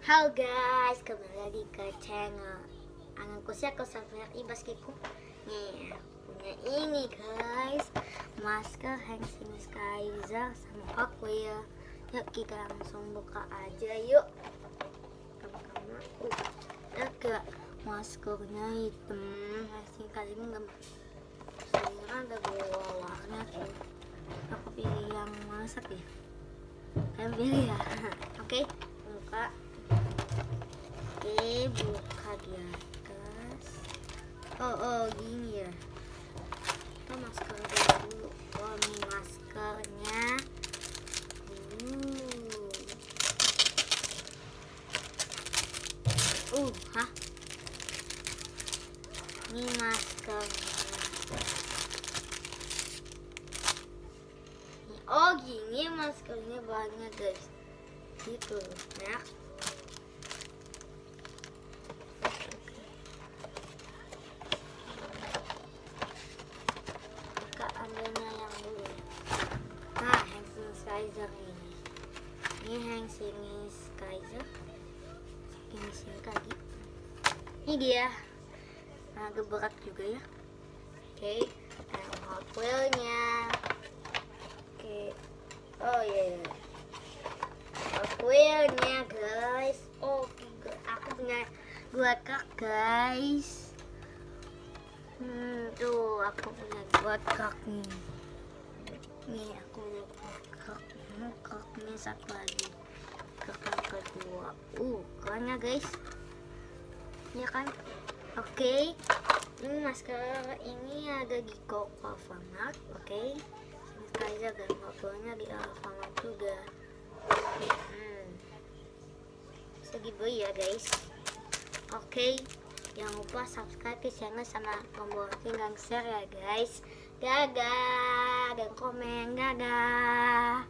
Halo guys, kembali lagi ke channel anganku siya ko sa ibas kiku. Nih, punya ini guys, masker hand sanitizer sama hotweels. Yuk kita langsung buka aja yuk. Pertama, agak maskernya hitam, hand sanitizer enggak. Saya ada dua warna tuh. Aku pilih yang masak ya. Kalian pilih ya. Oke, buka. Oke, buka di atas. Oh gini ya. Kita masker dulu. Oh, ini maskernya. Hah? Ini maskernya. Oh, gini maskernya banyak guys. Gitu ya. Ambilnya yang dulu. Nah, hand sanitizer ini hand sanitizer ini sini kaki. Ini dia. Nah, agak berat juga ya. Oke, yang hotweelsnya. Oke. Oh iya. Hotweelsnya guys. Oh, aku punya dua kak guys. Tuh aku punya buat kak nih. Nih aku kak. Kaknya satu lagi. Kak yang kedua. Keren ya guys. Ya kan? Oke. Ini masker ini ada di Alfamart. Oke. Sanitizer dan motornya di Alfamart juga. Bisa dibeli ya guys. Oke. Jangan lupa subscribe ke channel sama tombol lonceng dan share ya guys. Dadah, dan komen dadah.